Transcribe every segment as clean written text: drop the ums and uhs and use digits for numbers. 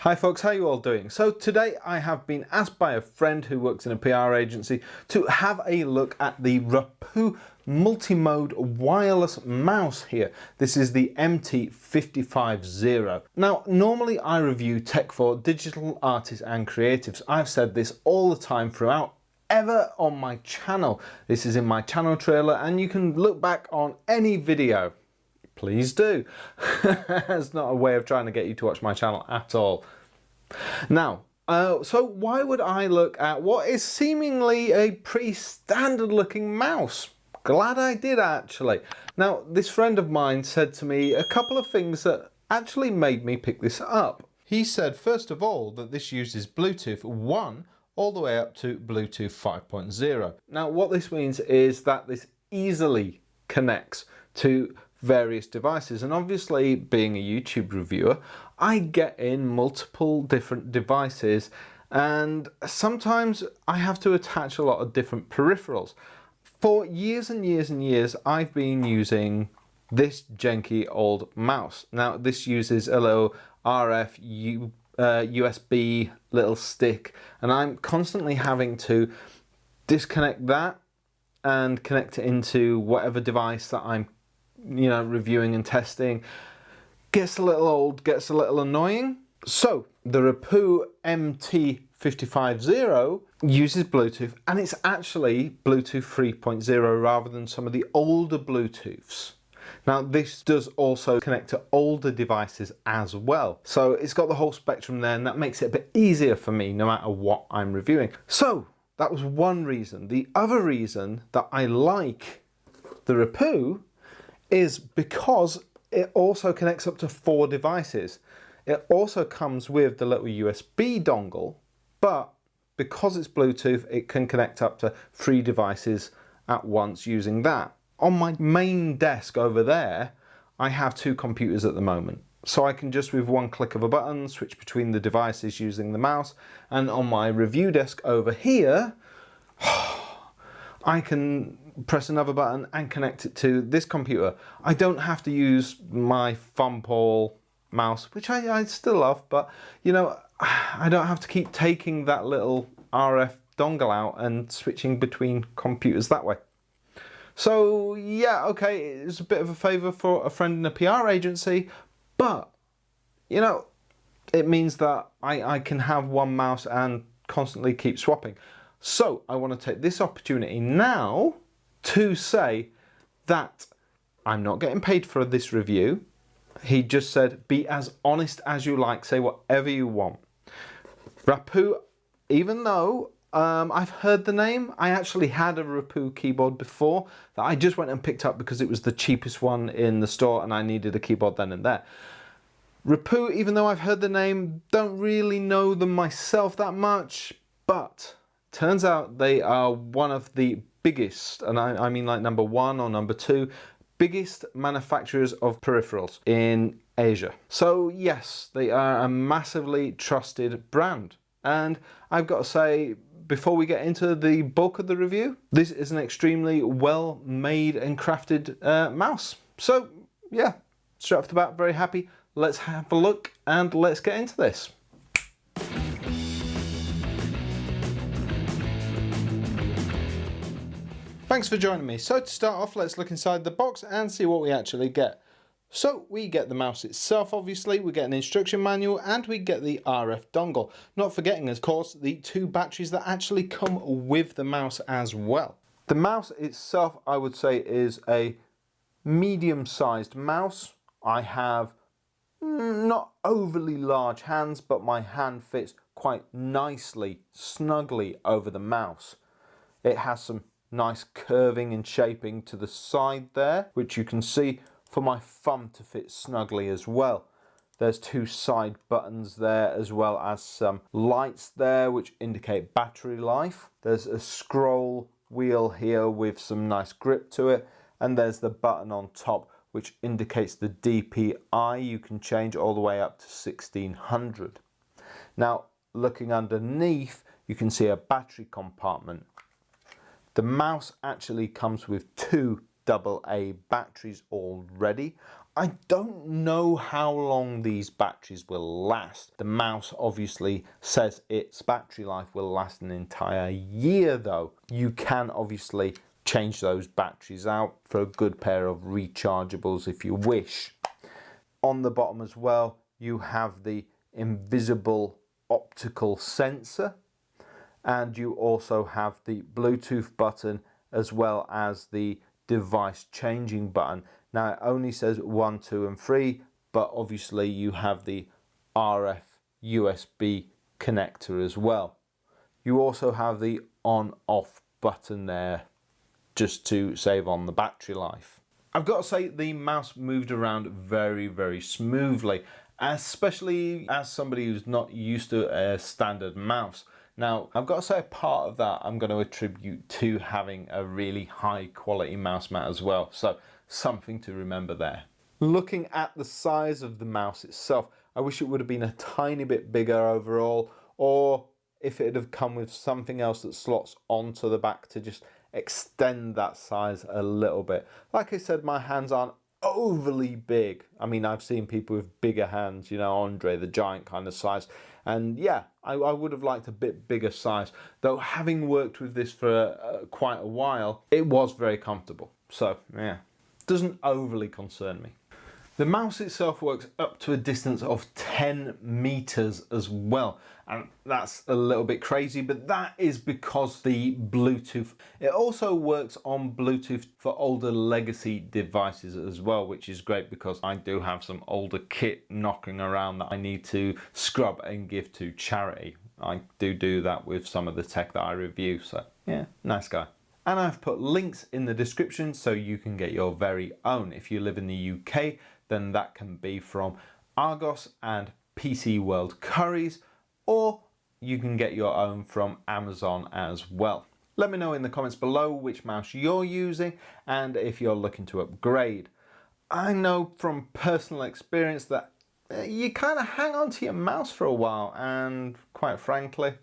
Hi folks, how are you all doing? So today I have been asked by a friend who works in a PR agency to have a look at the Rapoo multi-mode wireless mouse here. This is the MT550. Now normally I review tech for digital artists and creatives. I've said this all the time throughout ever on my channel. This is in my channel trailer and you can look back on any video. Please do. It's not a way of trying to get you to watch my channel at all. Now, so why would I look at what is seemingly a pretty standard looking mouse? Glad I did actually. Now, this friend of mine said to me a couple of things that actually made me pick this up. He said, first of all, that this uses Bluetooth 1 all the way up to Bluetooth 5.0. Now, what this means is that this easily connects to various devices, and obviously being a YouTube reviewer I get in multiple different devices and sometimes I have to attach a lot of different peripherals. For years and years and years I've been using this janky old mouse. Now this uses a little RF USB little stick and I'm constantly having to disconnect that and connect it into whatever device that I'm reviewing and testing. Gets a little old, gets a little annoying. So the Rapoo MT550 uses Bluetooth and it's actually Bluetooth 3.0 rather than some of the older Bluetooths. Now this does also connect to older devices as well. So it's got the whole spectrum there and that makes it a bit easier for me no matter what I'm reviewing. So that was one reason. The other reason that I like the Rapoo is because it also connects up to 4 devices. It also comes with the little USB dongle, but because it's Bluetooth, it can connect up to 3 devices at once using that. On my main desk over there, I have 2 computers at the moment. So I can just with one click of a button switch between the devices using the mouse, and on my review desk over here, I can press another button and connect it to this computer. I don't have to use my thumbpaw mouse, which I still love, but I don't have to keep taking that little RF dongle out and switching between computers that way. So yeah, okay, it's a bit of a favour for a friend in a PR agency, but it means that I can have one mouse and constantly keep swapping. So I want to take this opportunity now to say that I'm not getting paid for this review. He just said, be as honest as you like, say whatever you want. Rapoo, even though I've heard the name, I actually had a Rapoo keyboard before that I just went and picked up because it was the cheapest one in the store and I needed a keyboard then and there. Rapoo, even though I've heard the name, don't really know them myself that much, but turns out they are one of the biggest, and I mean like number 1 or number 2, biggest manufacturers of peripherals in Asia. So yes, they are a massively trusted brand. And I've got to say, before we get into the bulk of the review, this is an extremely well made and crafted mouse. So yeah, straight off the bat, very happy. Let's have a look and let's get into this. Thanks for joining me. So to start off, let's look inside the box and see what we actually get. So we get the mouse itself, obviously, we get an instruction manual and we get the RF dongle. Not forgetting, of course, the 2 batteries that actually come with the mouse as well. The mouse itself, I would say, is a medium-sized mouse. I have not overly large hands, but my hand fits quite nicely, snugly over the mouse. It has some nice curving and shaping to the side there, which you can see for my thumb to fit snugly as well. There's 2 side buttons there as well as some lights there which indicate battery life. There's a scroll wheel here with some nice grip to it, and there's the button on top which indicates the DPI. You can change all the way up to 1600. Now looking underneath, you can see a battery compartment. The mouse actually comes with 2 AA batteries already. I don't know how long these batteries will last. The mouse obviously says its battery life will last an entire year though. You can obviously change those batteries out for a good pair of rechargeables if you wish. On the bottom as well, you have the invisible optical sensor, and you also have the Bluetooth button as well as the device changing button. Now it only says 1, 2 and 3, but obviously you have the RF USB connector as well. You also have the on off button there just to save on the battery life. I've got to say the mouse moved around very smoothly, especially as somebody who's not used to a standard mouse. Now, I've got to say a part of that I'm going to attribute to having a really high quality mouse mat as well. So something to remember there. Looking at the size of the mouse itself, I wish it would have been a tiny bit bigger overall, or if it had come with something else that slots onto the back to just extend that size a little bit. Like I said, my hands aren't overly big. I mean, I've seen people with bigger hands, you know, Andre the Giant kind of size. And yeah, I would have liked a bit bigger size. Though having worked with this for quite a while, it was very comfortable. So yeah, doesn't overly concern me. The mouse itself works up to a distance of 10 meters as well. And that's a little bit crazy, but that is because the Bluetooth. It also works on Bluetooth for older legacy devices as well, which is great because I do have some older kit knocking around that I need to scrub and give to charity. I do that with some of the tech that I review, so yeah, nice guy. And I've put links in the description so you can get your very own. If you live in the UK, then that can be from Argos and PC World Currys, or you can get your own from Amazon as well. Let me know in the comments below which mouse you're using and if you're looking to upgrade. I know from personal experience that you kind of hang on to your mouse for a while, and quite frankly,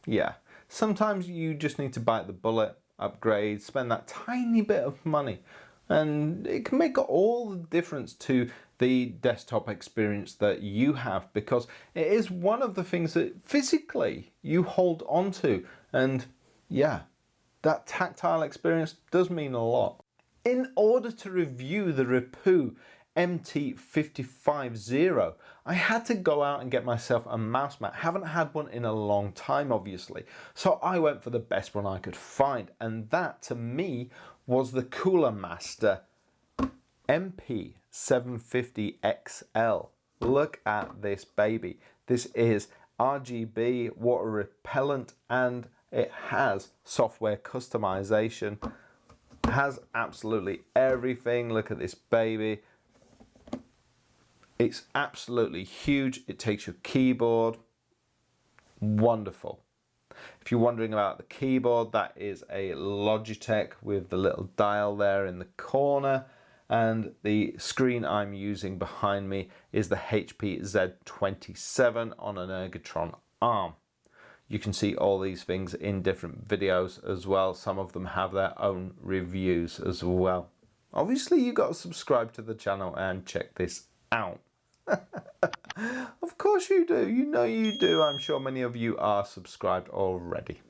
yeah, sometimes you just need to bite the bullet, upgrade, spend that tiny bit of money, and it can make all the difference to the desktop experience that you have, because it is one of the things that physically you hold on to, and yeah, that tactile experience does mean a lot. In order to review the Rapoo MT550, I had to go out and get myself a mouse mat. Haven't had one in a long time, obviously. So I went for the best one I could find, and that to me was the Cooler Master MT550XL. Look at this baby. This is RGB Water Repellent, and it has software customization. It has absolutely everything. Look at this baby. It's absolutely huge. It takes your keyboard. Wonderful. If you're wondering about the keyboard, that is a Logitech with the little dial there in the corner. And the screen I'm using behind me is the HP Z27 on an Ergotron arm. You can see all these things in different videos as well. Some of them have their own reviews as well. Obviously, you got to subscribe to the channel and check this out. Of course you do. You know you do. I'm sure many of you are subscribed already.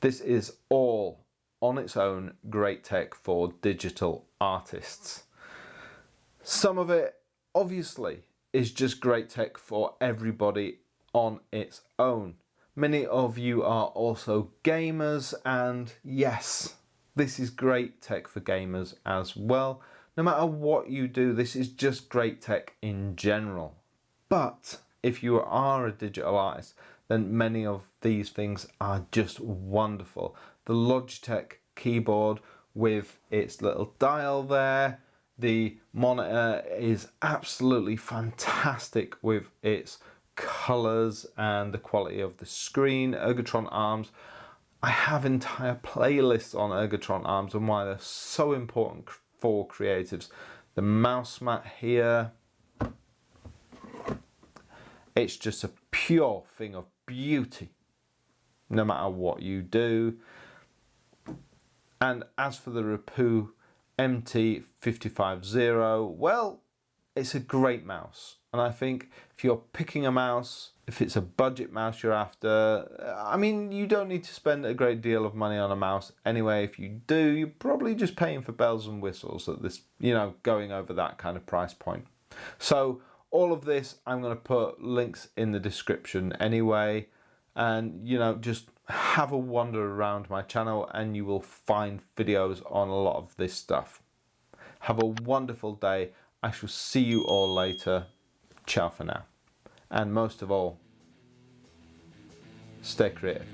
This is all on its own great tech for digital artists. Some of it obviously is just great tech for everybody on its own. Many of you are also gamers, and yes, this is great tech for gamers as well. No matter what you do, this is just great tech in general. But if you are a digital artist, then many of these things are just wonderful. The Logitech keyboard with its little dial there, the monitor is absolutely fantastic with its colors and the quality of the screen. Ergotron arms, I have entire playlists on Ergotron arms and why they're so important for creatives. The mouse mat here, it's just a pure thing of beauty no matter what you do. And as for the Rapoo MT550, well, it's a great mouse. And I think if you're picking a mouse, if it's a budget mouse you're after, I mean, you don't need to spend a great deal of money on a mouse anyway. If you do, you're probably just paying for bells and whistles at this, going over that kind of price point. So all of this, I'm going to put links in the description anyway. And, just have a wander around my channel and you will find videos on a lot of this stuff. Have a wonderful day. I shall see you all later. Ciao for now. And most of all, stay creative.